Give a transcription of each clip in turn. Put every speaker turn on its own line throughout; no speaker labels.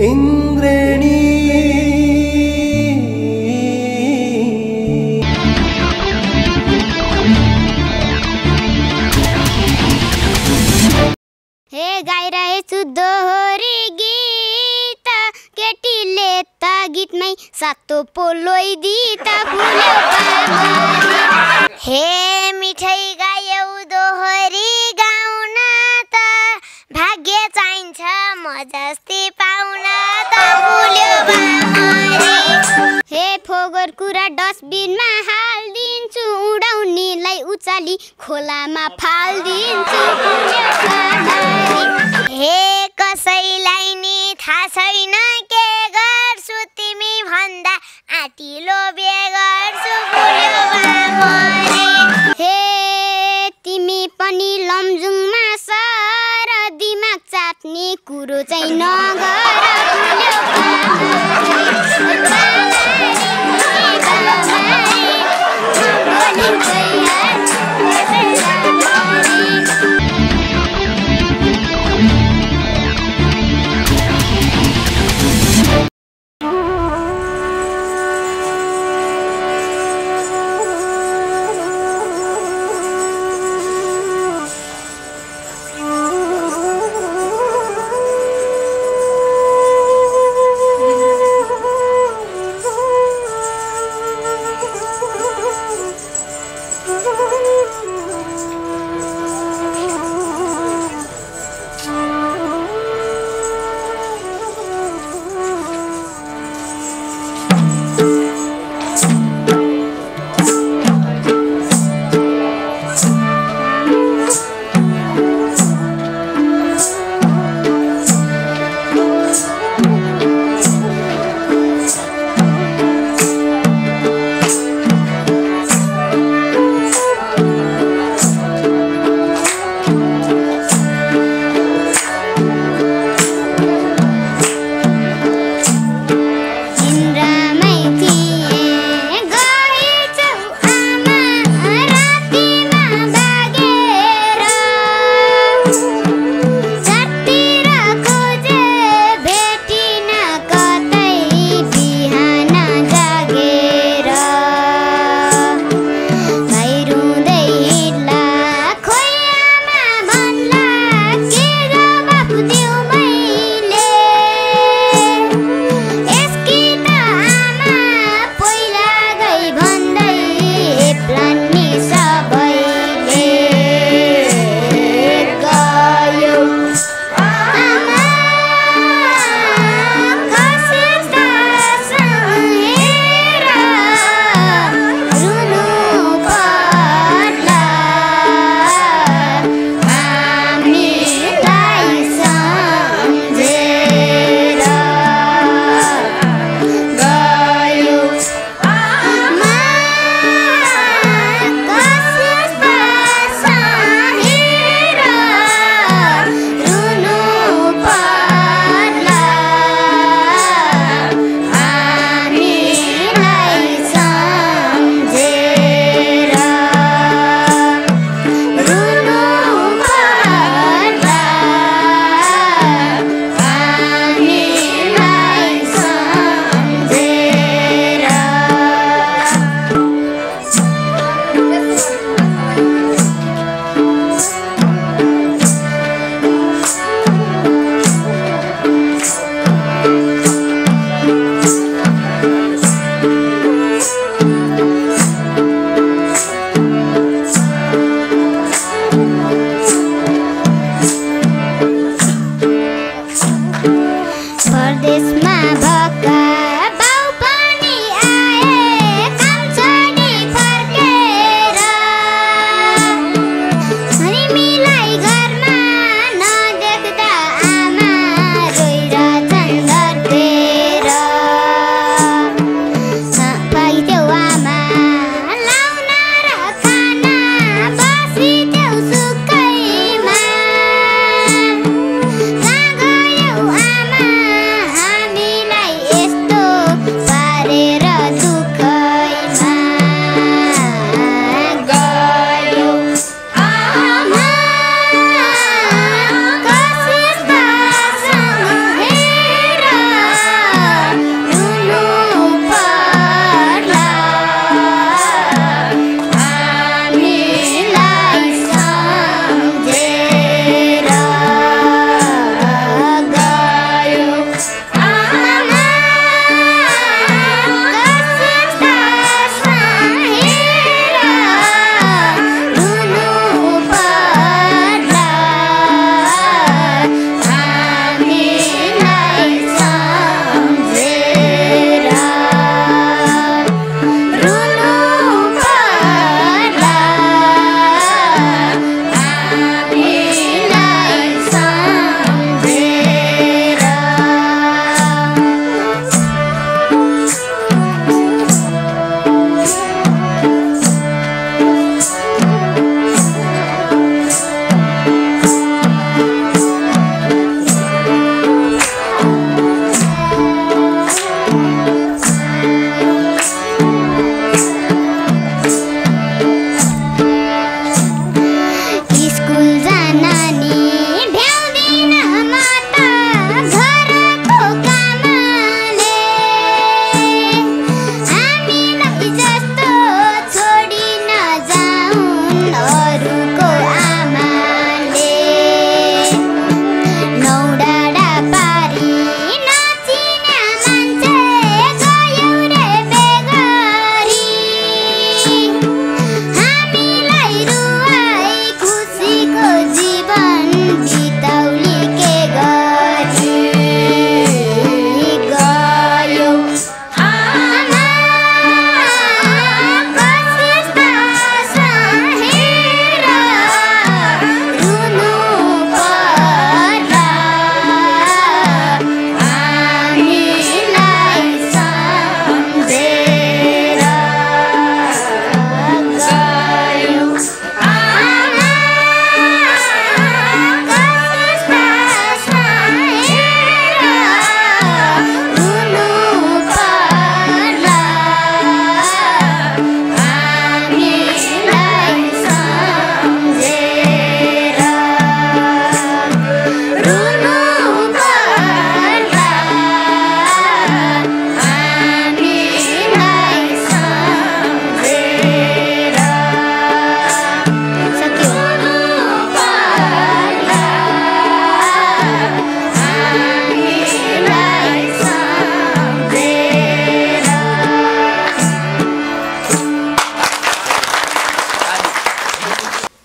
इंद्रेणी
हे गाइरहेछु दोहोरी गीत केटीले त गीतमै सातो पोलोइदी त फुल्यो पामरी। हे मिठै गायौ दोहोरी गाउन त भाग्य चाहिन्छ म जस्तै पाउन त फुल्यो पामरी। हे फोगोर कुरा डस्टबिनमा हाल्दिन्छु उडाउनेलाई उचाली खोलामा फाल्दिन्छु फुल्यो पामरी। हे कसैलाई नि थाहा छैन के गर्छु तिमी भन्दा आँटिलो बे गर्छु फुल्यो पामरी। हे तिमी पनि लमजुङमा सर दिमाग चाट्ने कुरो चाहिँ नगर फुल्यो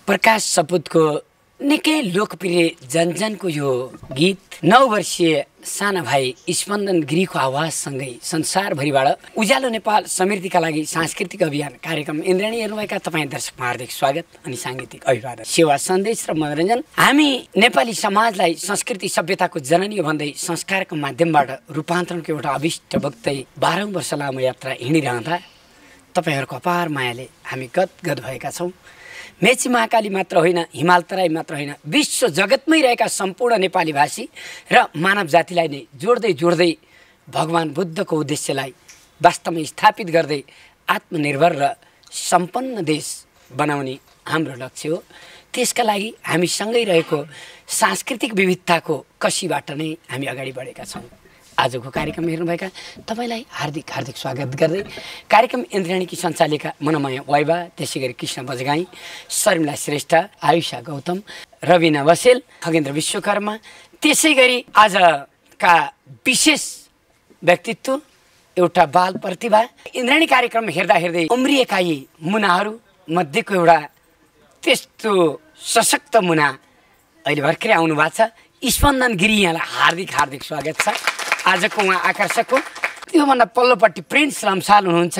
प्रकाश सपुतको निकै लोकप्रिय जनजनको यो गीत 9 वर्षीय साना भाइ स्पन्दन गिरीको आवाजसँगै संसारभरिबाट उज्यालो नेपाल समृद्धिका लागि सांस्कृतिक अभियान कार्यक्रम इन्द्राणी हेर्नुभएका तपाईँ दर्शकमा हार्दिक स्वागत अनि साङ्गीतिक अभिवादन। सेवा सन्देश र मनोरञ्जन। हामी नेपाली समाजलाई संस्कृति सभ्यताको जननी भन्दै संस्कारको माध्यमबाट रूपान्तरणको एउटा अभिष्ट बग्दै 12औं वर्ष लामो यात्रा हिँडिरहँदा तपाईहरूको अपार मायाले हामी गदगद भएका छौँ। मेची महाकाली मात्र होइन, हिमाल तराई मात्र होइन, विश्व जगतमै रहेका सम्पूर्ण नेपाली भाषी र मानव जातिलाई नै जोड्दै जोड्दै भगवान बुद्धको उद्देश्यलाई वास्तवमा स्थापित गर्दै आत्मनिर्भर र सम्पन्न देश बनाउने हाम्रो लक्ष्य हो। त्यसका लागि हामी सँगै रहेको सांस्कृतिक विविधताको कसीबाट नै हामी अगाडि बढेका छौँ। आजको कार्यक्रम हेर्नुभएका तपाईँलाई हार्दिक हार्दिक स्वागत गर्दै कार्यक्रम इन्द्राणीकी सञ्चालिका मनोमय वाइबा, त्यसै गरी कृष्ण बजगाई, शर्मिला श्रेष्ठ, आयुषा गौतम, रविना बसेल, खगेन्द्र विश्वकर्मा, त्यसै गरी आजका विशेष व्यक्तित्व एउटा बाल प्रतिभा इन्द्राणी कार्यक्रम हेर्दा हेर्दै उम्रिएका यी मुनाहरू मध्येको एउटा त्यस्तो सशक्त मुना अहिले भर्खरै आउनु भएको छ। स्पन्दन गिरी, यहाँलाई हार्दिक हार्दिक स्वागत छ। आजको उहाँ आकर्षक हो। त्योभन्दा पल्लोपट्टि प्रिन्स लम्साल हुनुहुन्छ,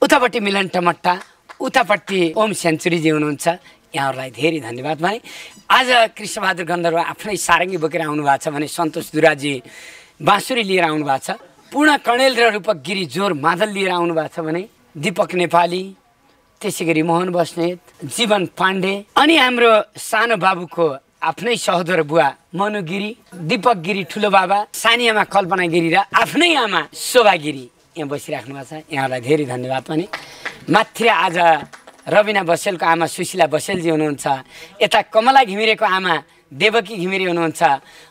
उतापट्टि मिलन टमट्टा, उतापट्टि ओम सेन्चुरीजी हुनुहुन्छ। यहाँहरूलाई धेरै धन्यवाद भने। आज कृष्णबहादुर गन्धर्व आफ्नै सारङ्गी बोकेर आउनु भएको छ भने सन्तोष दुराजी बाँसुरी लिएर आउनु भएको छ। पूर्ण कणेल र रूपक गिरी जोर मादल लिएर आउनु भएको छ भने दीपक नेपाली, त्यसै गरी मोहन बस्नेत, जीवन पाण्डे अनि हाम्रो सानो बाबुको आफ्नै सहोदर बुवा मनु गिरी, दीपक गिरी ठुलो बाबा, सानी आमा कल्पना गिरी र आफ्नै आमा शोभा गिरी यहाँ बसिराख्नु भएको छ। यहाँलाई धेरै धन्यवाद पनि। माथि आज रविना बसेलको आमा सुशीला बसेलजी हुनुहुन्छ, यता कमला घिमिरेको आमा देवकी घिमिरे हुनुहुन्छ,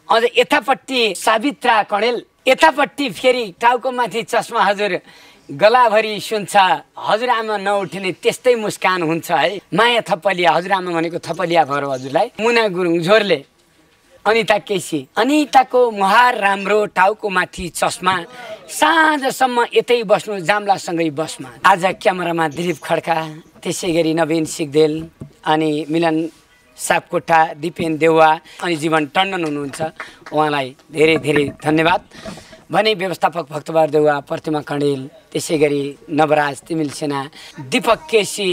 अझ यतापट्टि सावित्रा कणेल, यतापट्टि फेरि टाउको माथि चस्मा हजुर गलाभरि सुन्छ हजुरआमा नउठिने त्यस्तै मुस्कान हुन्छ है। माया थपलिया, हजुरआमा भनेको थपलिया भरो हजुरलाई। मुना गुरुङ झोरले, अनिता केसी, अनिताको मुहार राम्रो, टाउको माथि चस्मा, साँझसम्म यतै बस्नु जाम्लासँगै बसमा। आज क्यामेरामा दिलीप खड्का, त्यसै गरी नवीन सिगदेल अनि मिलन सापकोटा, दिपेन देउवा अनि जीवन टन्डन हुनुहुन्छ। उहाँलाई धेरै धेरै धन्यवाद भने। व्यवस्थापक भक्तबार देउवा, प्रतिमा कणेल, त्यसै गरी नवराज तिमिल सेना, दीपक केसी,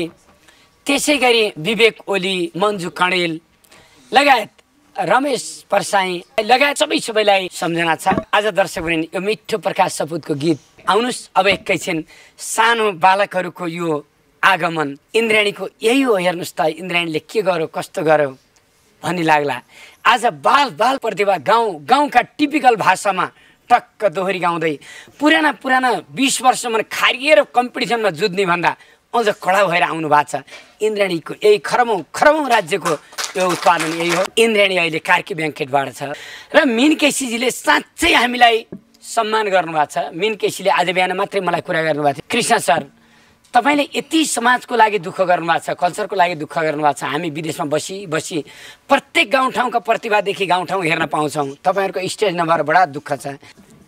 त्यसै गरी विवेक ओली, मन्जु कणेल लगायत रमेश परसाई लगायत सबैलाई सम्झना छ। आज दर्शकवृन्द, यो मिठो प्रकाश सपुतको गीत आउनुहोस् अब एकैछिन सानो बालकहरूको यो आगमन इन्द्राणीको यही हो। हेर्नुहोस् त इन्द्राणीले के गर्यो कस्तो गर्यो भन्ने लाग्ला। आज बाल बाल प्रतिभा गाउँका टिपिकल भाषामा टक्क दोहोरी गाउँदै पुराना 20 वर्षमा खारिएर कम्पिटिसनमा जुझ्ने भन्दा अझ कडा भएर आउनु भएको छ। इन्द्राणीको यही खरमौँ राज्यको यो उत्पादन यही हो। इन्द्राणी अहिले कार्की ब्याङ्केटबाट छ र मिन केसीजीले साँच्चै हामीलाई सम्मान गर्नुभएको छ। मिन केसीले आज बिहान मात्रै मलाई कुरा गर्नुभएको थियो, कृष्ण सर तपाईँले यति समाजको लागि दुःख गर्नुभएको छ, कल्चरको लागि दुःख गर्नुभएको छ। हामी विदेशमा बसी प्रत्येक गाउँठाउँका प्रतिभादेखि गाउँठाउँ हेर्न पाउँछौँ, तपाईँहरूको स्टेज नभएर बडा दुःख छ।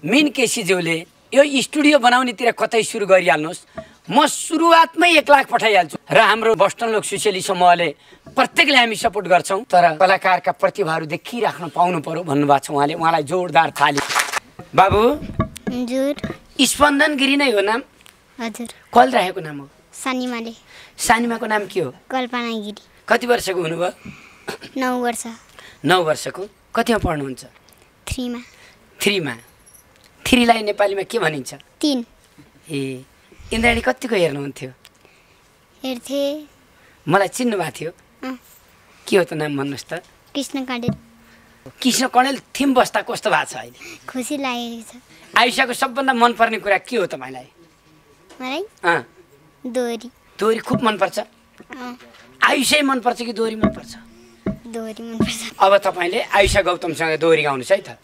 मिन केसीज्यूले यो स्टुडियो बनाउनेतिर कतै सुरु गरिहाल्नुहोस्, म सुरुवातमै 1 लाख पठाइहाल्छु र हाम्रो बस्टन लोक सुशेली समूहले प्रत्येकले हामी सपोर्ट गर्छौँ। तर कलाकारका प्रतिभाहरू देखिराख्न पाउनु पर्यो भन्नुभएको छ उहाँले। उहाँलाई जोरदार थाली। बाबु
हजुर,
स्पन्दन गिरी नै हो नाम?
हजुर।
कल राखेको नाम हो?
सानीमाले।
सानीमाको नाम के हो?
कल्पना गिरी।
कति वर्षको हुनुभयो?
9 वर्ष।
9 वर्षको। कतिमा पढ्नुहुन्छ?
3 मा।
3 मा। 3 लाई नेपालीमा के भनिन्छ?
3।
ए, इन्द्राणी कतिको हेर्नुहुन्थ्यो?
हेर्थे।
मलाई चिन्नु भएको थियो? के हो त नाम भन्नुहोस् त?
कृष्ण कणेल।
कृष्ण कणेल थिम बस्दा कस्तो भएको छ अहिले?
खुसी लागेको छ।
आयुषाको सबभन्दा मनपर्ने कुरा के हो तपाईँलाई?
मलाई दोहोरी। दोहोरी
खुब मनपर्छ? आयुषै मनपर्छ कि दोहोरी मनपर्छ?
दोहोरी मनपर्छ।
अब तपाईँले आयुषा गौतमसँग दोहोरी गाउनुहोस् है त।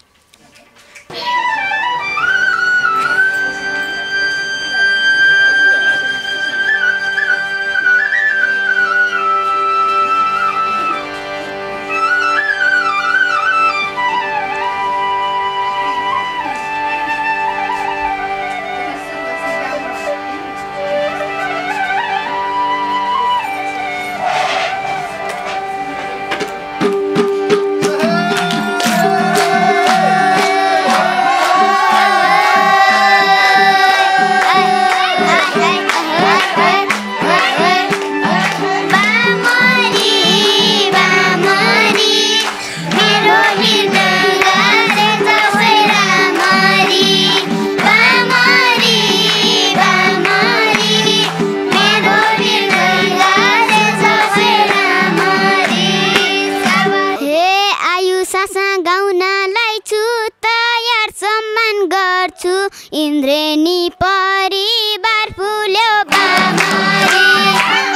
गर्छु इन्द्रेणी परिवार फुल्यो बामारी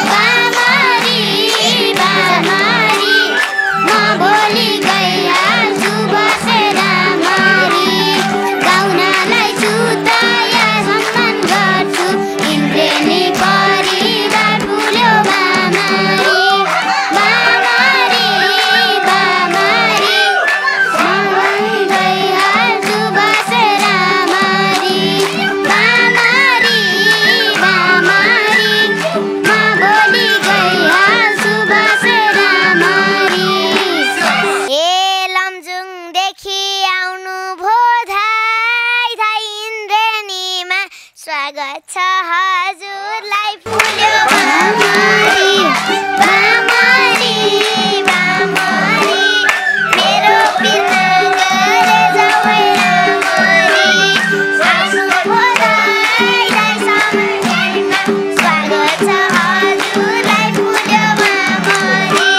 बामारी बामारी म भोलि गइहाल्छु बसेर मारी गाउनलाई छुताया सम्मान गर्छु इन्द्रेणी परिवार फुल्यो बामारी बामारी बामारी म भोलि गइहाल्छु बसेर मारी बामारी बामारी म भोलि गइहाल्छु बसेर मारी ए लमजुङदेखि आउनु भो धाइ धाइ इन्द्रेणीमा स्वागत छ हजुरलाई फुल्यो बामारी बामारी बामारी मेरो बिना गरे जवै रामरी आसु भो धाइ धाइ सम्झेमा स्वागत छ हजुरलाई फुल्यो बामारी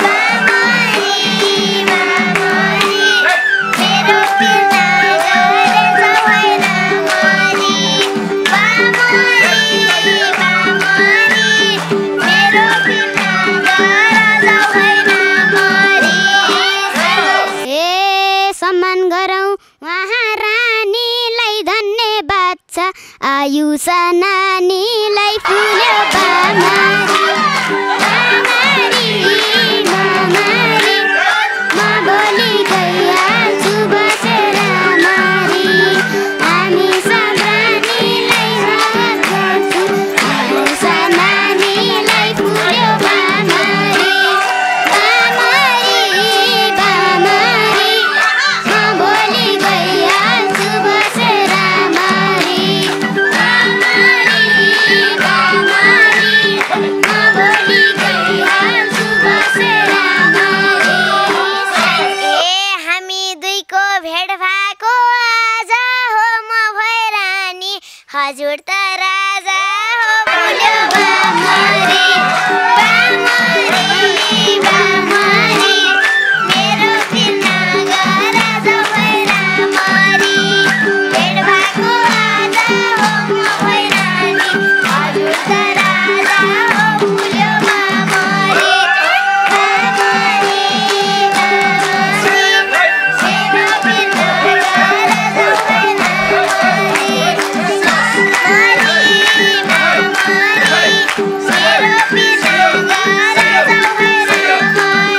बामारी बामारी मेरो बिना गरे जवै रामरी बामारी बामारी मेरो बिना गर जवै रामरी ए सम्मान गरौँ उहाँ रानीलाई धन्यवाद छ आयुषा नानीलाई फुल्यो बामारी बामारी बामारी म भोलि गइहाल्छु बसेर मारी हामी सब रानीलाई स्वागत गर्छु आयुषा नानीलाई फुल्यो बामारी बामारी बामारी म भोलि गइहाल्छु बसेर मारी बामारी बामारी म भोलि गइहाल्छु बसेर मारी ए हामी दुईको भेट भएको आज हो म भैरानी हजुर त राजा हो फुल्यो बामारी बामारी बामारी मेरो बिना गर जवै रामरी भेट भएको आज हो म भैरानी हजुर त राजा हो फुल्यो बामारी बामारी बामारी मेरो बिना गर जवै रामरी बामारी बामारी मेरो बिना गर जवै रामरी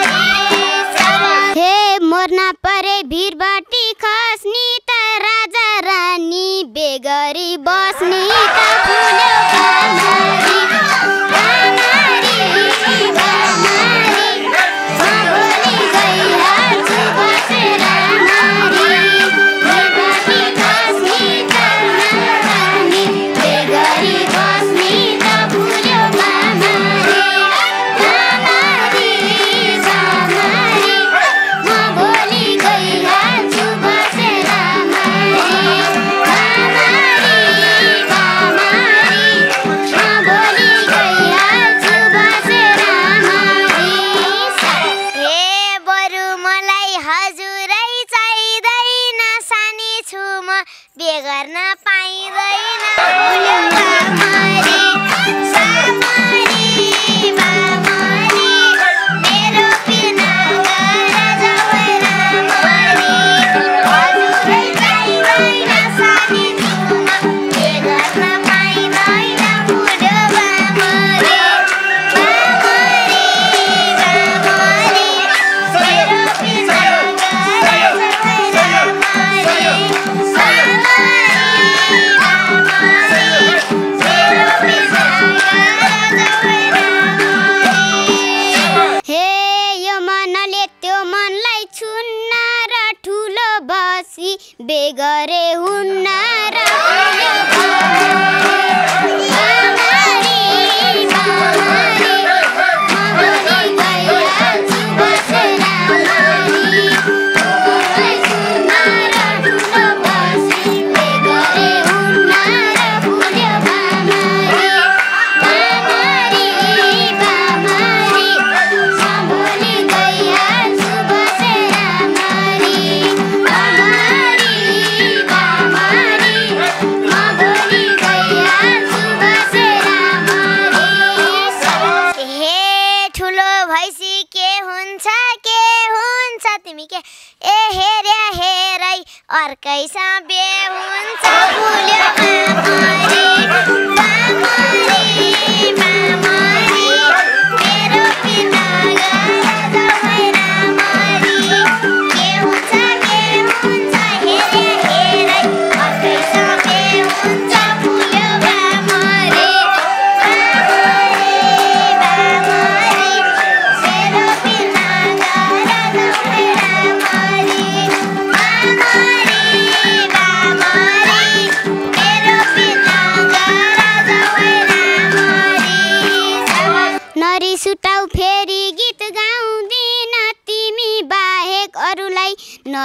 हे मोर्ना परे भिरबाटी खस्नी त राजा रानी बेगरी बस्नी त फुल्यो बामारी बामारी बामारी म भोलि गइहाल्छु बसेर मारी भिरबाटी खस्नी त रानी बेगरी बस्नी त फुल्यो बामारी बामारी बामारी म भोलि गइहाल्छु बसेर मारी बामारी बामारी म भोलि गइहाल्छु बसेर मारी हे बरु मलाई हजुरै चाहिँदैन सानी छु म बे गर्न पाइँदैन फुल्यो बामारी बामारी बामारी मेरो बिना गर जवै रामरी हजुरै चाहिँदैन सानी छु म बे गर्न पाइँदैन फुल्यो बामारी बामारी बामारी मेरो बिना गर जवै रामरी बामारी बामारी मेरो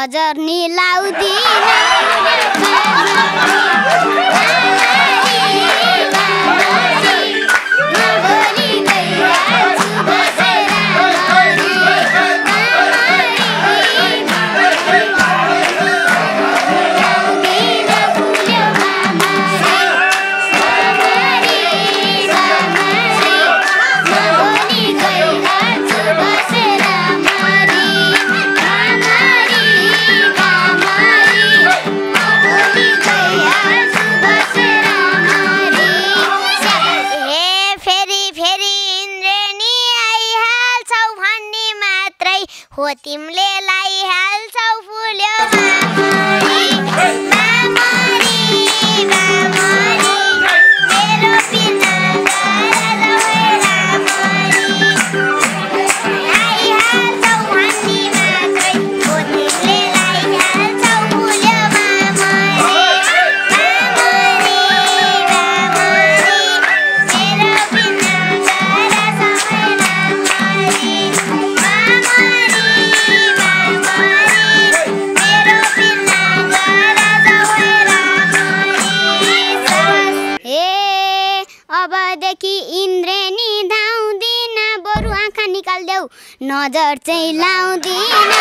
नजर नि लाउँदिन
हो तिमीले लाइहाल्छौ फुल्यो मामरी मामरी मामरी मेरो बिना गएर रामरी लाइहाल्छौ भन्ने मात्रै हो तिमीले लाइहाल्छौ फुल्यो मामरी मामरी मामरी मेरो बिना गएर समय रामरी
अबदेखि इन्द्रेणी धाउँदिन बरु आँखा निकाल्देऊ नजर चाहिँ लाउँदिन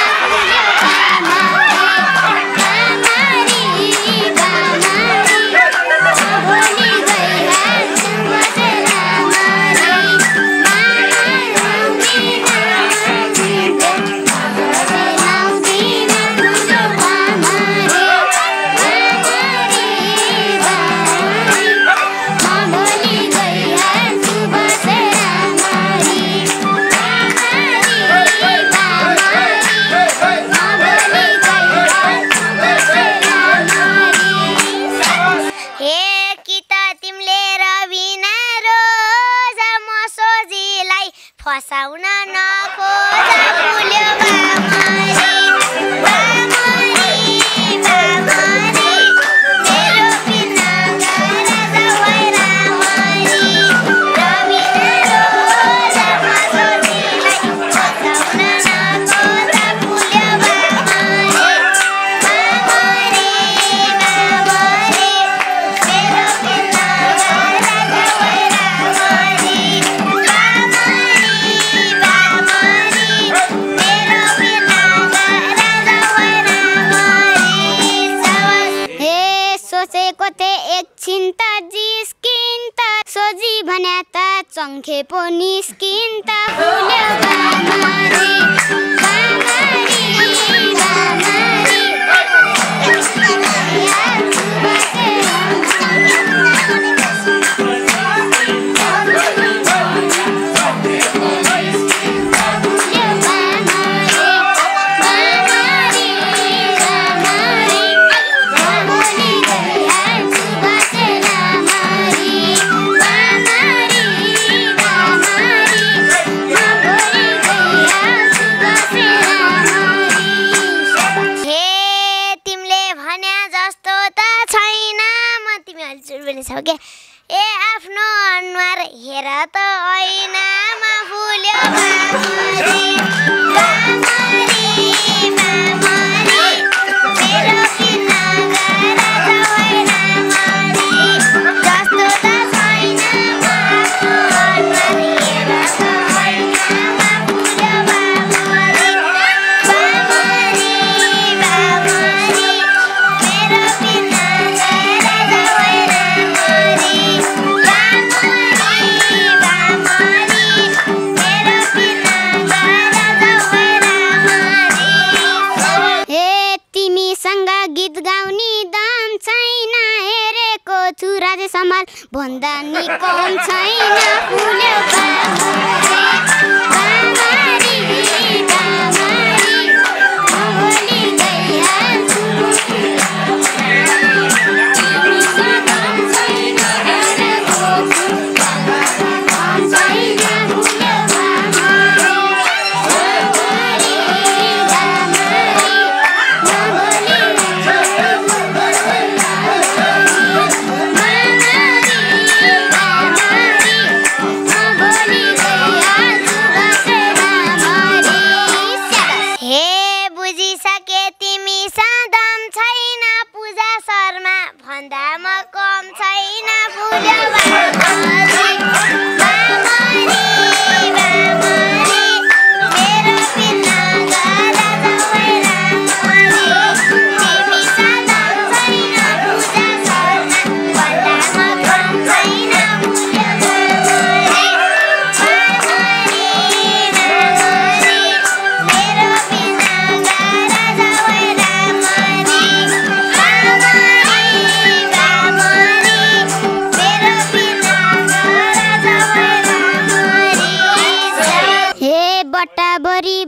फसाउन नखोज फुल्यो मामरी मामरी मामरी मेरो बिना गएर जाऊ रामरी रबिना रोज मसोजीलाई फसाउन नखोज फुल्यो मामरी मामरी मामरी मेरो बिना गएर जाऊ रामरी
सोचेको ते एकछिन त जिस्किन त सोझी भन्या त चङ्खे पो निस्किन त फुल्यो मामरी मामरी मामरी
के ए आफ्नो अनुहार हेर त ऐनामा फुल्यो मामरी मामरी मामरी मेरो बिना गएर जाऊ रामरी जस्तो त छैन आफ्नो अनुहार हेर त ऐनामा फुल्यो मामरी मामरी मामरी मेरो बिना गएर
सम्हाल भन्दा नि कम छैन फुल्यो मामरी मामरी भोलि गइहाल्छु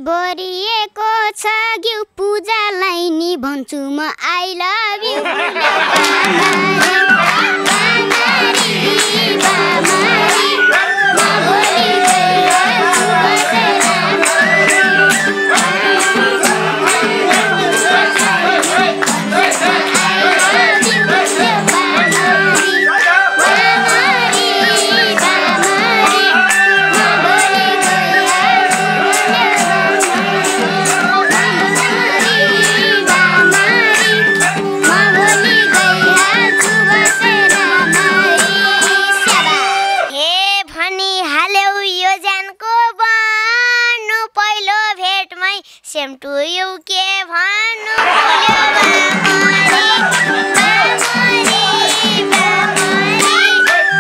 भरिएको छ घिउ पूजालाई नि भन्छु म I love you
same to you के भन्नु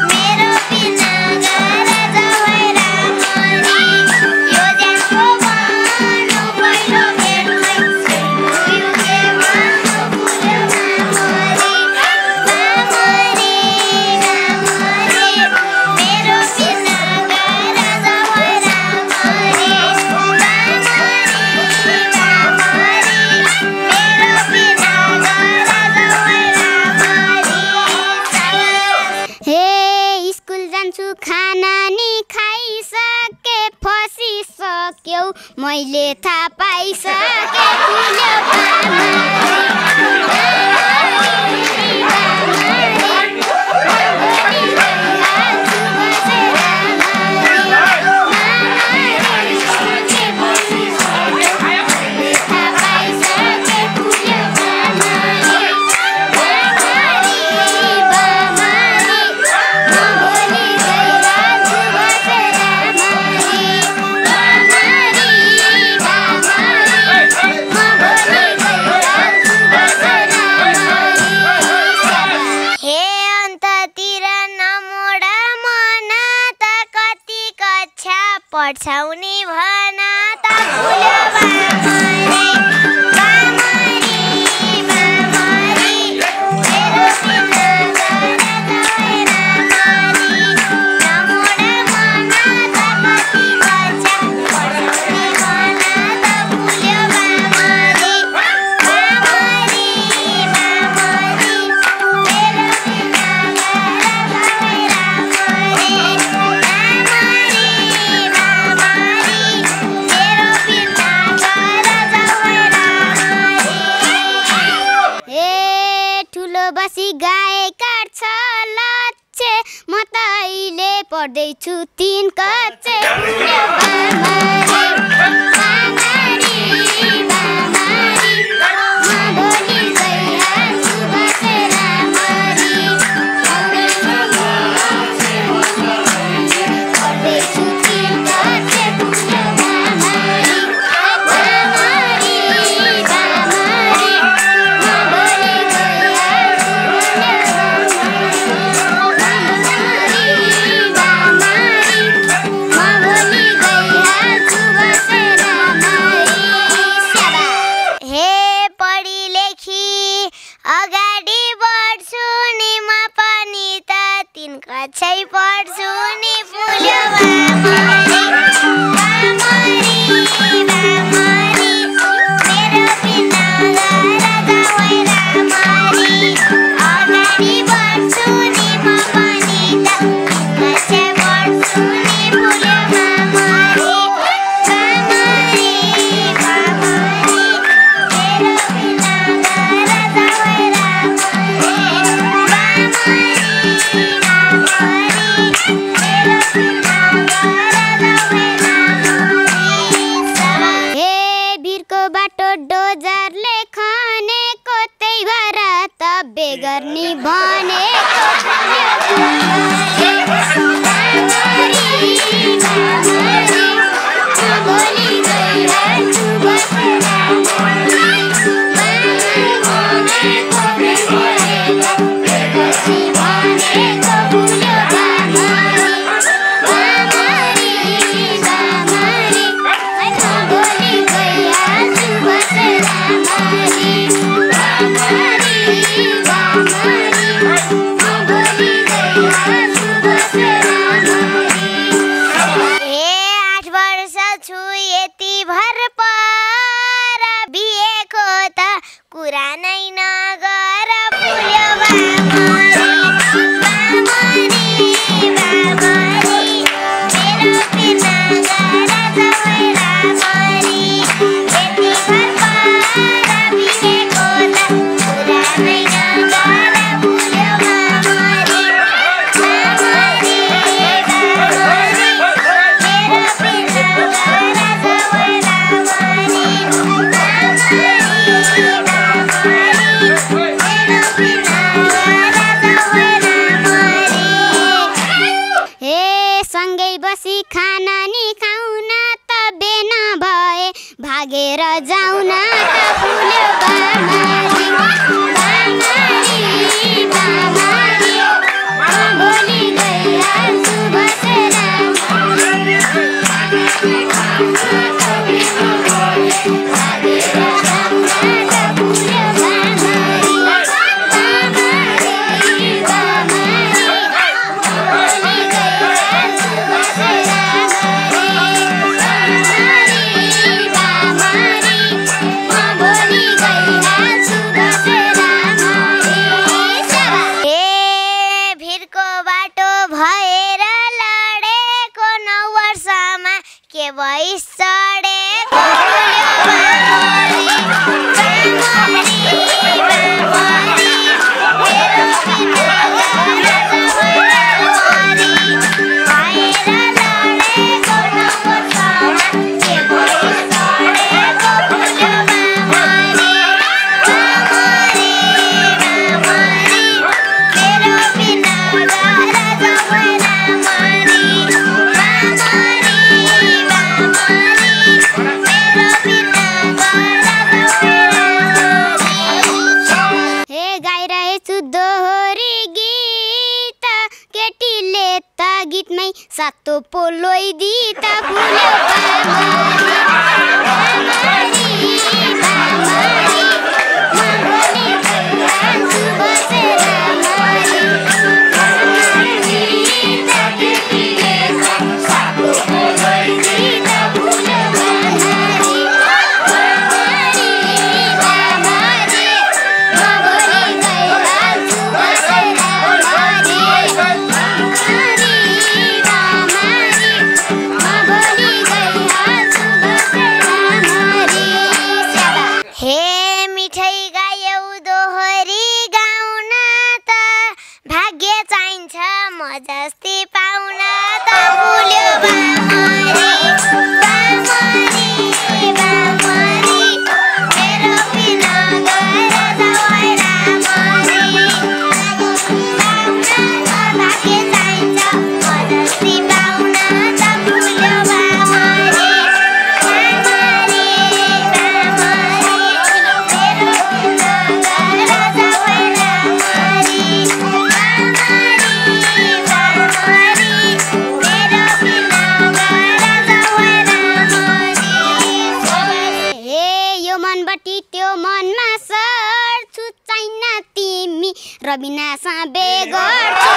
मेरो बिना गर जवै रामरी यो ज्यानको भन्नु पहिलो भेटमै सेम टु यु के भन्नु भुल्यो रामरी मेरो बिना गर जवै रामरी
खाना नि खाइसके फसिसक्यौ मैले थाहा पाइसके फुल्यो
पढ्छौनी भन त भुल्यो बामरी मेरो बिना गर जवै रामरी नमोडा मन त कति कक्षा पढ्छौनी भन त भुल्यो बामरी मेरो बिना गर जवै रामरी
बसी गाए काट्छ लच्छे म त अहिले पढ्दैछु 3 कक्षे
कक्षै पढ्छु नि फुल्यो बामरी मेरो बिना गर जवै रामरी अगाडि बढ्छु नि म पनि त कक्षै पढ्छु नि फुल्यो बामरी मेरो बिना गर जवै
डोजरले खनेको त्यही भएर त बेगर्नी भनेको
हे
बजाउन त फुल्यो बामारी बामारी बामारी म भोलि गइहाल्छु बसेर सातो पोलोइ दिता फुल्यो बामारी बामारी बामारी म भोलि गइहाल्छु बसेर मरी दिता केटीले सातो पोलोइ दिता फुल्यो बामारी बामारी बामारी म भोलि गइहाल्छु बसेर मरी हे मिठाई गायौ दोहोरी गाउन त भाग्य चाहिन्छ म जस्तै पाउन त फुल्यो बामारी बामारी बामारी मेरो बिना गएर जाऊ रामरी भाग्य चाहिन्छ म जस्तै पाउन त फुल्यो बामारी रबिना साबे गर्छु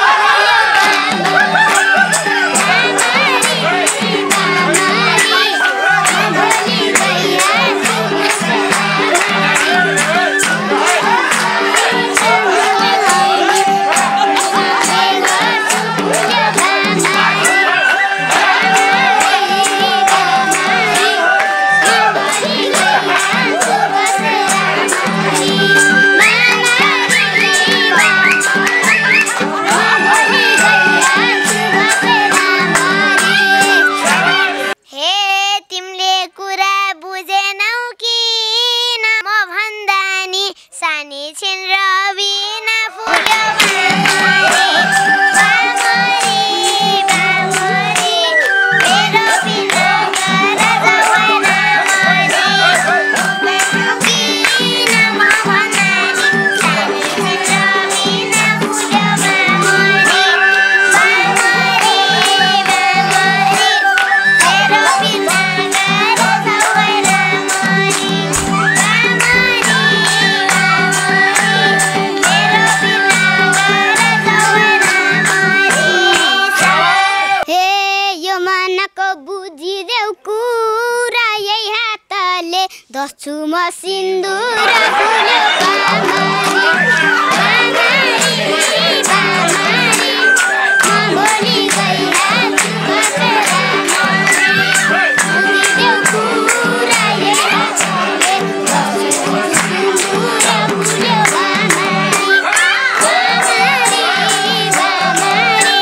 दस्छु म सिन्दुर फुल्यो बामारी बामारी म भोलि गइहाल्छु बसेर मरी देऊ कुरा हेर्छले दस्छु म सिन्दुर फुल्यो बामारी बामारी बामारी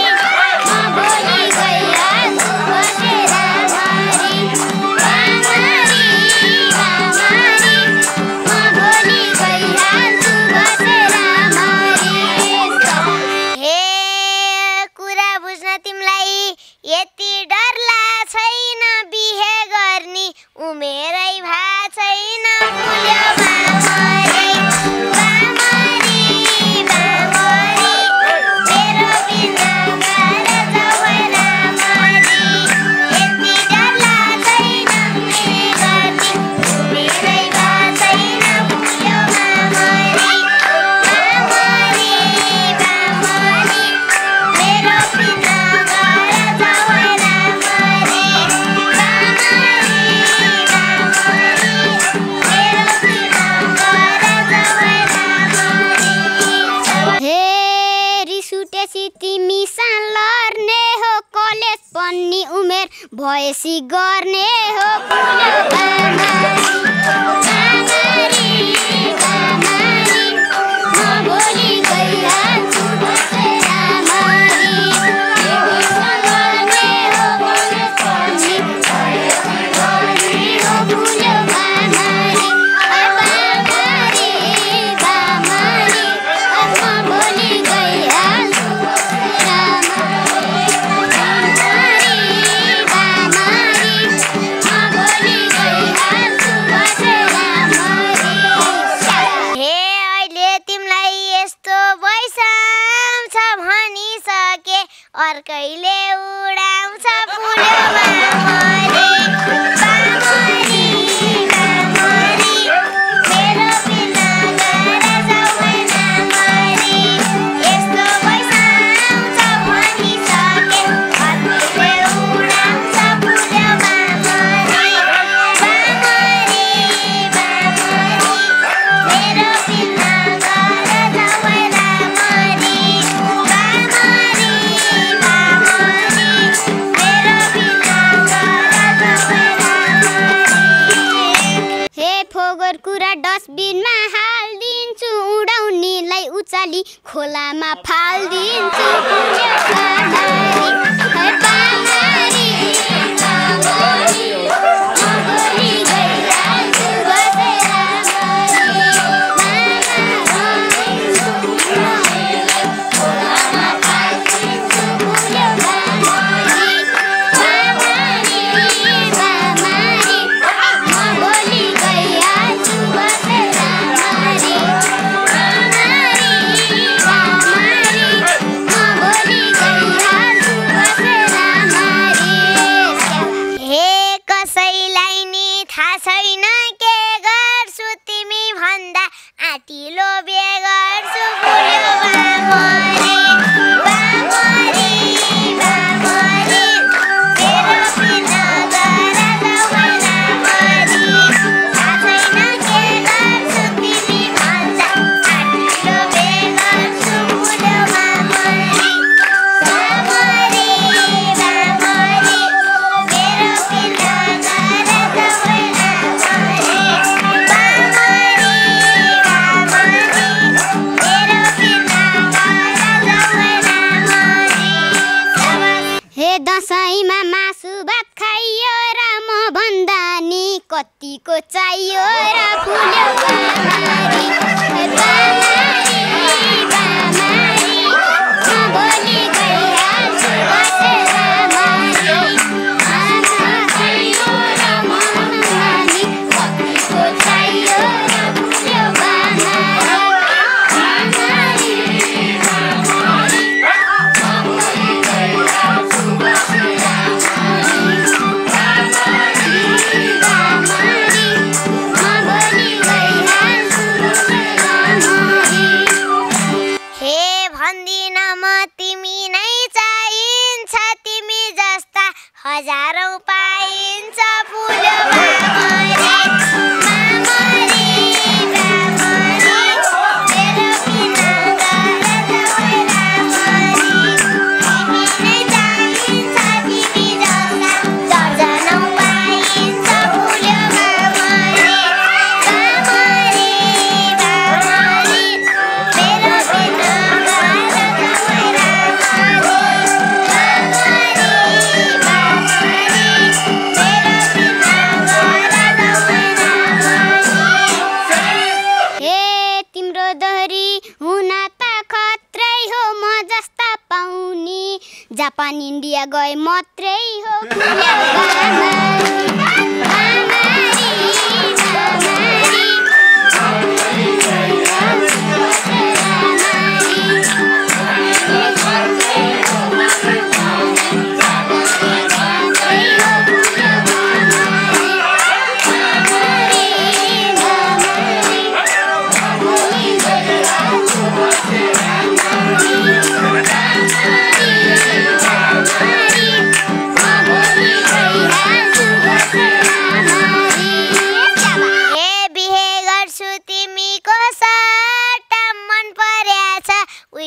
म भोलि गइहाल्छु बसेर मरी बामारी छुटेसी तिमी सान लर्ने हो कलेज पढ्ने उमेर भएसी गर्ने हो
अर्कैले उडाउँछ फुलमा मरे बामरी बामरी मेरो बिना गर जाउन मरे यस्तो भइसाउँछ भनिसके अर्कैले उडाउँछ फुलमा मरे बामरी बामरी मेरो बिना गर जाउन मरे
कुरा डस्टबिनमा हालिदिन्छु उडाउनेलाई उचाली खोलामा फालिदिन्छु दसैँमा मासु भात खाइयो र म भन्दा नि कतिको चाहियो र फुल्यो बामरी बामरी बामरी म भोलि गइहाल्छु बसेर मरी आमा चाहियो र म भन्दा नि कतिको चाहियो र फुल्यो बामरी बामरी बामरी हजारौं पाइन्छ फुलमा मरे मामरी बामरी मेरो बिना गर जाउन मरी तिमी नै चाहिन्छ तिमी जस्ता दर्जनौं पाइन्छ फुलमा मरे बामरी बामरी मेरो बिना गर जाउन जापान इन्डिया गए मात्रै हो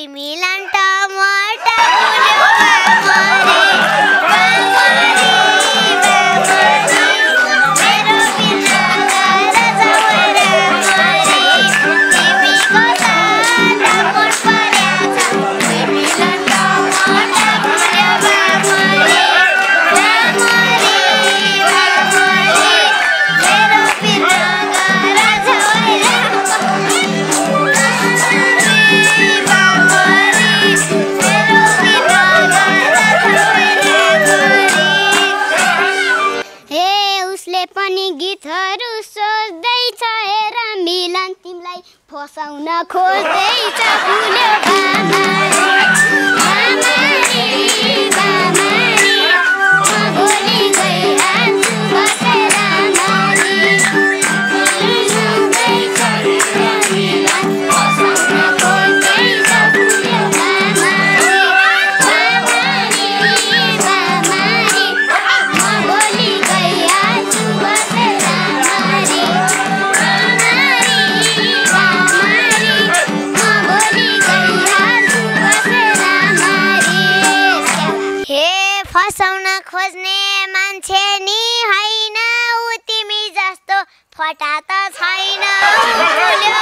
मिलन फसाउन खोज्दैछ फुल्यो बामारी बामारी म भोलि गइहाल्छु बसेर मारी फसाउन खोज्दैछ फुल्यो बामारी बामारी म भोलि गइहाल्छु बसेर मारी
फसाउन खोज्ने मान्छे नि होइन ऊ तिमी जस्तो फटा त छैन फुल्यो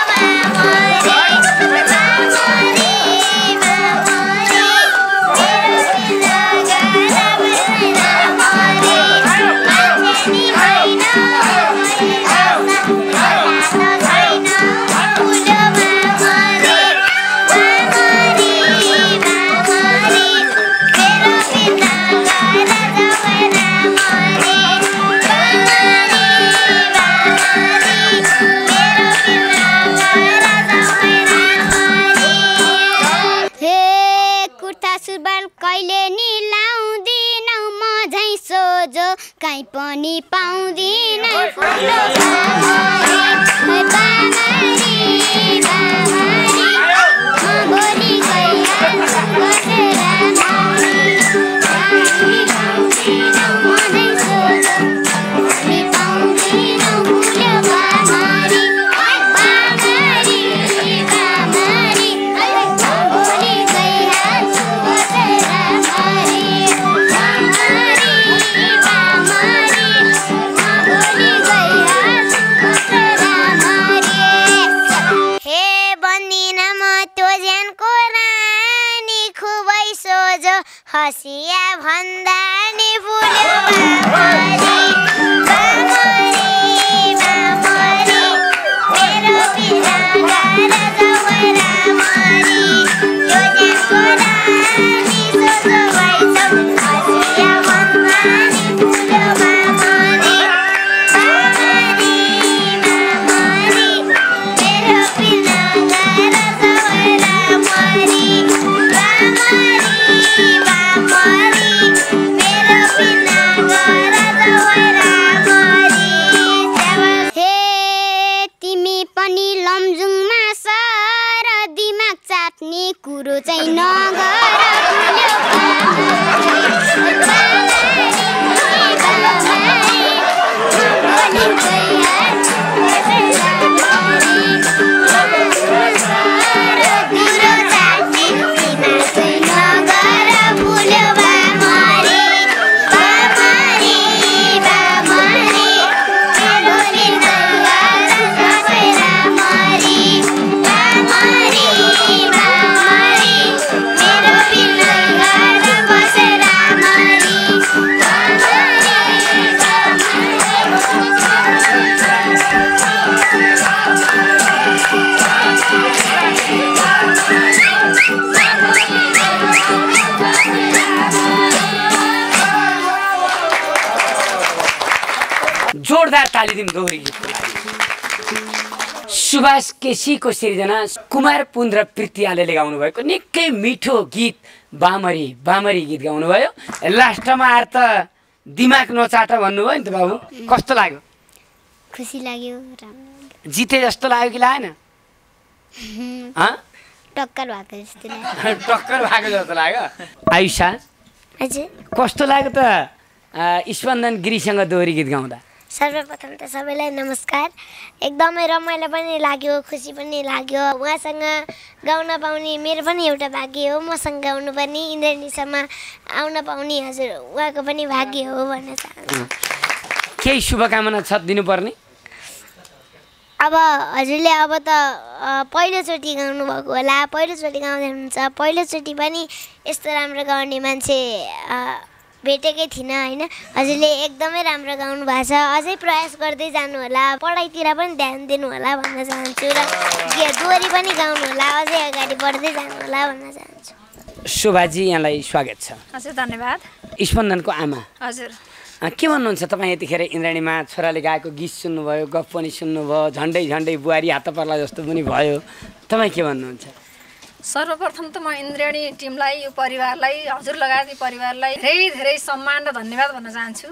कहिले नि लाउँदिनौ म झै सोझो काहीँ पनि पाउँदिन फुल्यो बामारी बामारी म भोलि गइहाल्छु बसेर मारी पाउँदिनौ म झै सोझो पनि पाउँदिनौ फुल्यो बामारी बामारी बामारी म भोलि गइहाल्छु बसेर मारी बामारी बामारी म भोलि गइहाल्छु बसेर मारी हे बन्दिन म त्यो ज्यानको रानी खुबै सोझो हँसिया भन्दा नि फुल्यो बामारी बामारी बामारी मेरो बिना गाएर जाऊ रामारी त्यो ज्यानको रानी सोझो भएछ हँसिया भन्दा नि फुल्यो बामारी बामारी बामारी मेरो बिना गाएर जाऊ रामारी बामारी बामारी मेरो बिना गाएर जाऊ रामारी हे तिमी पनि लमजुङमा सर दिमाग चाट्ने कुरो चाहिँ नगर फुल्यो बामारी गइहाल्छु बसेर मारी कुरो चाट्ने दिमाग चाहिँ नगर फुल्यो बामारी बामारी बामारी मेरो बिना गाएर बसेर मारी बामारी बामारी मेरो बिना गाएर बसेर मारी
जोरदार ताली दिउँ दोहोरी गीतको लागि। सुभाष केसीको सिर्जना कुमार पुन र प्रीतियाले गाउनु भएको निकै मिठो गीत बामरी बामरी गीत गाउनुभयो। लास्टमा आएर त दिमाग नचाट भन्नुभयो नि त बाबु, कस्तो लाग्यो?
खुसी लाग्यो, राम्रो
जिते जस्तो लाग्यो कि लागेन?
टक्कर भएको जस्तो लाग्यो।
टक्कर भएको जस्तो लाग्यो। आयुषा
हजुर,
कस्तो लाग्यो त स्पन्दन गिरीसँग दोहोरी गीत गाउँदा?
सर्वप्रथम त सबैलाई नमस्कार। एकदमै रमाइलो पनि लाग्यो, खुसी पनि लाग्यो। उहाँसँग गाउन पाउने मेरो पनि एउटा भाग्य हो। मसँग गाउनु पनि इन्द्रनीसम्म आउन पाउने हजुर उहाँको पनि भाग्य हो भन्न चाहन्छु।
केही शुभकामना छ दिनुपर्ने?
अब हजुरले अब त पहिलोचोटि गाउनुभएको होला, पहिलोचोटि गाउँदै हुनुहुन्छ। पहिलोचोटि पनि यस्तो राम्रो गाउने मान्छे भेटेकै थिइनँ होइन। हजुरले एकदमै राम्रो गाउनु भएको छ। अझै प्रयास गर्दै जानु होला, पढाइतिर पनि ध्यान दिनु होला भन्न चाहन्छु र दोहोरी पनि गाउनु होला, अझै अगाडि बढ्दै जानु होला भन्न चाहन्छु।
शोभाजी यहाँलाई स्वागत छ।
हजुर धन्यवाद।
स्पन्दनको आमा
हजुर
के भन्नुहुन्छ तपाईँ? यतिखेर इन्द्राणीमा छोराले गाएको गीत सुन्नुभयो, गफ पनि सुन्नुभयो, झन्डै झन्डै बुहारी हात पर्ला जस्तो पनि भयो, तपाईँ के भन्नुहुन्छ?
सर्वप्रथम त म इन्द्राणी टिमलाई, यो परिवारलाई, हजुर लगायत यो परिवारलाई धेरै धेरै सम्मान र धन्यवाद भन्न चाहन्छु।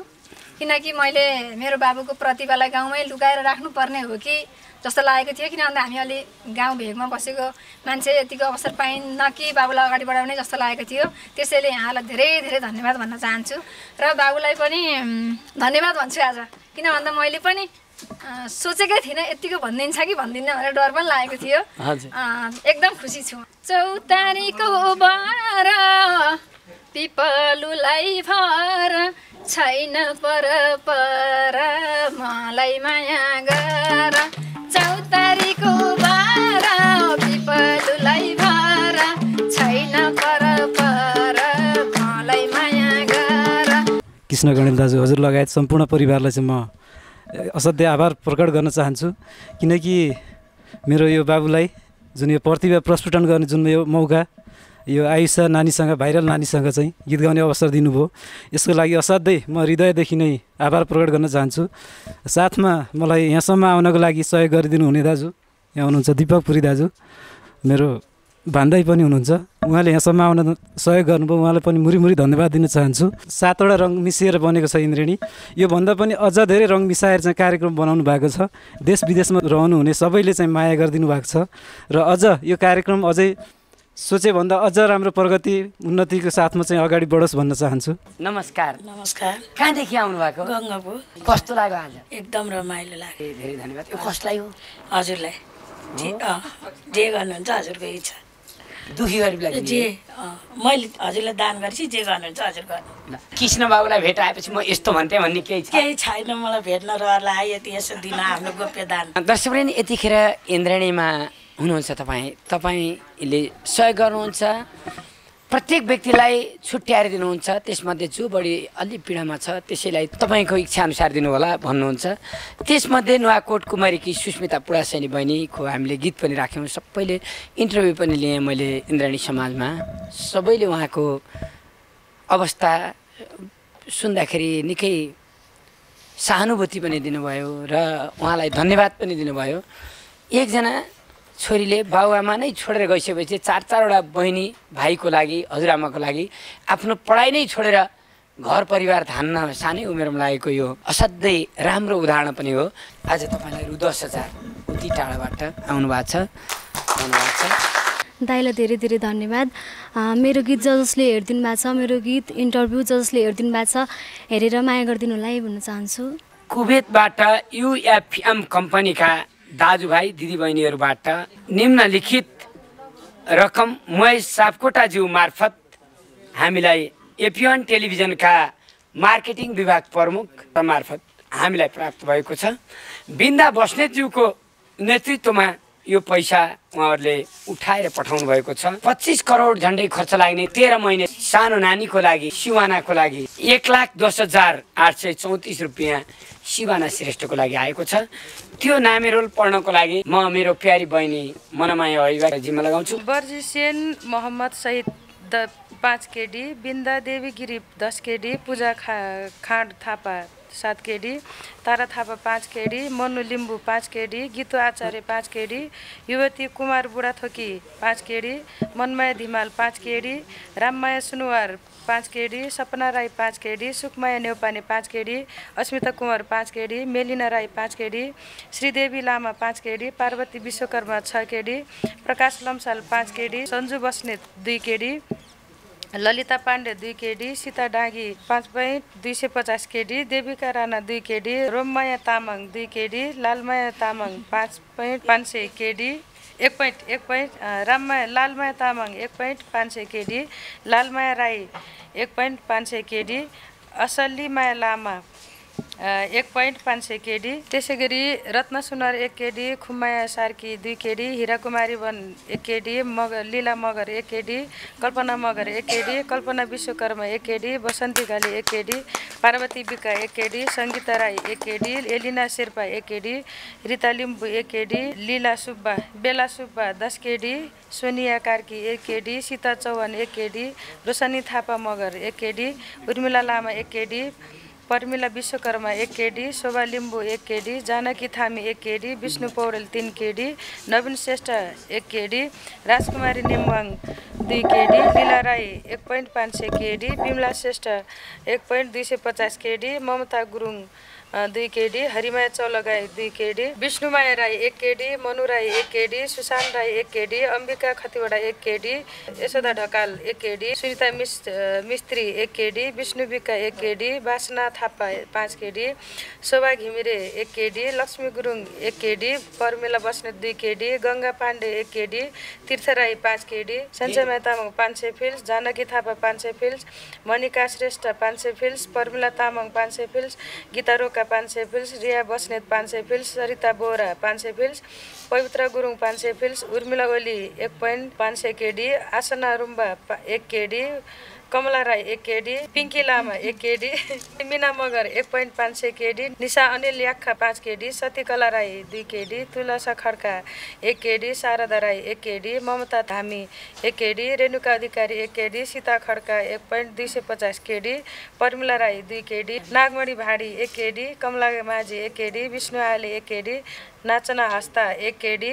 किनकि मैले मेरो बाबुको प्रतिभालाई गाउँमै लुकाएर राख्नुपर्ने हो कि जस्तो लागेको थियो। किन भन्दा हामी अलि गाउँ भेगमा बसेको मान्छे यतिको अवसर पाइन्न कि बाबुलाई अगाडि बढाउने जस्तो लागेको थियो। त्यसैले यहाँलाई धेरै धेरै धन्यवाद भन्न चाहन्छु र बाबुलाई पनि धन्यवाद भन्छु आज। किन भन्दा मैले पनि सोचेकै थिइनँ यतिको भनिदिन्छ कि भन्दिनँ भनेर डर पनि लागेको थियो। एकदम खुसी छु। चौतारीको बार पिपलुलाई भर छैन पर पर मलाई माया गर। चौतारीको बार पिपलुलाई भर छैन पर पर मलाई माया गर।
कृष्ण गणेल दाजु हजुर लगायत सम्पूर्ण परिवारलाई चाहिँ म असाध्यै आभार प्रकट गर्न चाहन्छु। किनकि मेरो यो बाबुलाई जुन यो प्रतिभा प्रस्फुटन गर्ने जुन यो मौका यो आयुषा नानीसँग, भाइरल नानीसँग चाहिँ गीत गाउने अवसर दिनुभयो, यसको लागि असाध्यै म हृदयदेखि नै आभार प्रकट गर्न चाहन्छु। साथमा मलाई यहाँसम्म आउनको लागि सहयोग गरिदिनु हुने दाजु यहाँ हुनुहुन्छ दीपक पुरी दाजु, मेरो भान्दै पनि हुनुहुन्छ। उहाँले यहाँसम्म आउन सहयोग गर्नुभयो, उहाँलाई पनि मुरी धन्यवाद दिन चाहन्छु। 7वटा रङ मिसिएर बनेको छ इन्द्रेणी। योभन्दा पनि अझ धेरै रङ मिसाएर चाहिँ कार्यक्रम बनाउनु भएको छ। देश विदेशमा रहनुहुने सबैले चाहिँ माया गरिदिनु भएको छ र अझ यो कार्यक्रम अझै सोचेभन्दा अझ राम्रो प्रगति उन्नतिको साथमा चाहिँ अगाडि बढोस् भन्न चाहन्छु।
नमस्कार।
नमस्कार।
कहाँदेखि आउनु भएको?
गङ्गापुर।
कस्तो लाग्यो आज?
एकदम रमाइलो लाग्यो।
धेरै धन्यवाद। यो कसलाई हो?
हजुरलाई। जे गर्नुहुन्छ हजुरको इच्छा।
दुखी गरिबलाई
जे मैले हजुरलाई दान गरेपछि जे गर्नुहुन्छ हजुर गर्नु।
कृष्ण बाबुलाई भेटाएपछि म यस्तो भन्थेँ भन्ने केही छ?
केही छैन, मलाई भेट्न रहर लाग्यो यति यसो दिन आफ्नो गोप्य दान।
दर्शकवृन्द यतिखेर इन्द्राणीमा हुनुहुन्छ तपाईँले सहयोग गर्नुहुन्छ, प्रत्येक व्यक्तिलाई छुट्याएर दिनुहुन्छ। त्यसमध्ये जो बढी अलि पीडामा छ त्यसैलाई तपाईँको इच्छाअनुसार दिनु होला भन्नुहुन्छ। त्यसमध्ये नुवाकोट कुमारीकी सुस्मिता पुडासैनी बहिनीको हामीले गीत पनि राख्यौँ, सबैले इन्टरभ्यू पनि लिएँ मैले इन्द्राणी समाजमा। सबैले उहाँको अवस्था सुन्दाखेरि निकै सहानुभूति पनि दिनुभयो र उहाँलाई धन्यवाद पनि दिनुभयो। एकजना छोरीले बाबुआमा नै छोडेर गइसकेपछि 4-4वटा बहिनी भाइको लागि, हजुरआमाको लागि आफ्नो पढाइ नै छोडेर घर परिवार धान्न सानै उमेरमा लागेको यो असाध्यै राम्रो उदाहरण पनि हो। आज तपाईँलाई रु 10,000 उति टाढाबाट आउनुभएको छ।
दाइलाई धेरै धेरै धन्यवाद। मेरो गीत जसले हेरिदिनु भएको छ, मेरो गीत इन्टरभ्यू जसले हेरिदिनु भएको छ, हेरेर माया गरिदिनु होला है भन्न चाहन्छु।
कुवेतबाट UFM कम्पनीका दाजुभाइ दिदीबहिनीहरूबाट निम्नलिखित रकम महेश सापकोटाज्यू मार्फत हामीलाई एपिएन टेलिभिजनका मार्केटिङ विभाग प्रमुख मार्फत हामीलाई प्राप्त भएको छ। बिन्दा बस्नेतज्यूको नेतृत्वमा यो पैसा उहाँहरूले उठाएर पठाउनु भएको छ। 25 करोड झन्डै खर्च लाग्ने 13 महिने सानो नानीको लागि, सिवानाको लागि 1,10,834 रुपियाँ शिवाना श्रेष्ठको लागि आएको छ। त्यो नामेरोल पढ्नको लागि म मेरो प्यारी बहिनी मनमाया अभिभावक जिम्मा लगाउँछु।
बर्जी Sen Mohammad Sahid 5 K D, Binda Devi Giri 10 K D, Puja Khand Thapa 7 K D, Tara Thapa 5 K D, Manu Limbu 5 K D, Gitu Acharya 5 K D, Yuvati Kumar Budhathoki 5 K D, Manmaya Dhimal 5 K D, Rammaya Sunuwar 5 K D, Sapna Rai 5 K D, Sukmaya Neupane 5 K D, Asmita Kumar 5 K D, Melina Rai 5 K D, Sridevi Lama 5 K D, Parvati Vishwakarma 6 K D, Prakash Lamsal 5 K D, Sanju Basnet 2 K D, Lalita Pandey 2 K D, Sita डाँगी 5.250 K D, Devika Rana 2 K D, Rommaya Tamang 2 K D, Lalmaya Tamang 5.500 K D, Lalmaya Tamang 1.500 K D, Lalmaya Rai 1.500 K D, Asli Maya Lama 1.500 K D, त्यसै गरी रत्न सुनार 1 केडी, खुम्माया सार्की 2 केडी, हिरा कुमारी वन 1 K D, Lila Magar 1 K D, Kalpana Magar 1 K D, Kalpana Vishwakarma 1 K D, Basanti Ghali 1 K D, Parvati Bika 1 KD, Sangita Rai 1 K D, Elina Sherpa 1 K D, Rita Limbu 1 K D, Lila Subba, Bela Subba 10 K D, Sonia Karki 1 KD, Sita Chauhan 1 K D, Roshni Thapa Magar 1 K D, Urmila Lama 1 KD, Parmila Vishwakarma 1 K D, Shobha Limbu 1 K D, Janaki Thami 1 KD, Vishnu Paudel 3 K D, Naveen Shrestha 1 K D, Rajkumari Nembang 2 K D, Lila Rai 1.500 K D, Bimala Shrestha 1.250 K D, Mamata Gurung 2 KD, Harimaya Chaulagai 2 KD, Bishnumaya Rai 1 KD, Manu Rai 1 KD, Sushan Rai 1 KD, Ambika Khatiwada 1 KD, Yashoda Dhakal 1 KD, Sunita Mistri 1 KD, Bishnu Bika 1 KD, Basana Thapa 5 KD, Shobha Ghimire 1 KD, Laxmi Gurung 1 KD, Parmila Basnet 2 KD, Ganga Pande 1 KD, Tirtha Rai 5 KD, Sanjay Tamang 500 फिल्स, जानकी थापा 500 फिल्स, मनिका श्रेष्ठ 500 फिल्स, पर्मिला तामाङ 500 फिल्स, गीता रोका 500 फिल्स, रिया बस्नेत 500 फिल्स, सरिता बोरा 500 फिल्स, पवित्र गुरुङ 500 फिल्स, Urmila Oli 1.500 KD, Aasana Rumba 1 KD, Kamala Rai 1 KD, Pinki Lama 1 KD, Mina Magar 1.500 KD, Nisha Anil Yakkha 5 KD, Satikala Rai 2 KD, Tulsa Khadka 1 KD, Sharada Rai 1 KD, Mamata Dhami 1 KD, Renuka Adhikari 1 KD, Sita Khadka 1.250 KD, Parmila Rai 2 KD, Nagmani Bhadi 1 KD, Kamala Majhi 1 KD, Bishnu Ale 1 KD, Nachana Hasta 1 KD,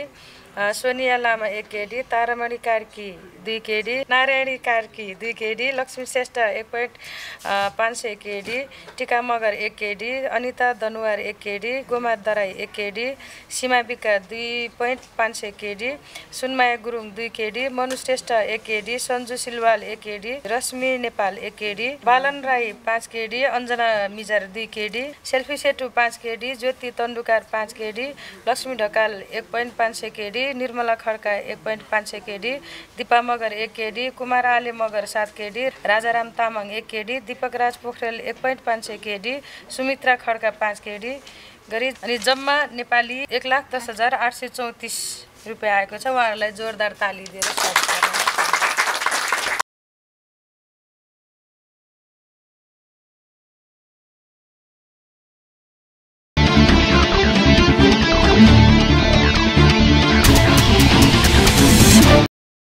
Soniya Lama 1 KD, Taramani Karki 2 KD, Narayani Karki 2 KD, Laxmi Shrestha 1.500 KD, Tika Magar 1 KD, Anita Danuwar 1 KD, Goma Darai 1 KD, Sima Bika 2.500 KD, Sunmaya Gurung 2 KD, Manu Shrestha 1 KD, Sanju Silwal 1 KD, Rashmi Nepal 1 KD, Balan Rai 5 KD, Anjana Mijar 2 KD, सेल्फी सेटु 5 KD, Jyoti Tandukar 5 KD, Laxmi Dhakal 1.500 KD, Nirmala Khadka 1.500 KD, Dipa Magar 1 KD, Kumar Ale Magar 7 KD, Rajaram Tamang 1 KD, Dipak Raj Pokharel 1.500 KD, Sumitra Khadka 5 KD गरी अनि जम्मा नेपाली 1,10,834 रुपियाँ आएको छ। उहाँहरूलाई जोरदार ताली दिएर स्वागत गर्न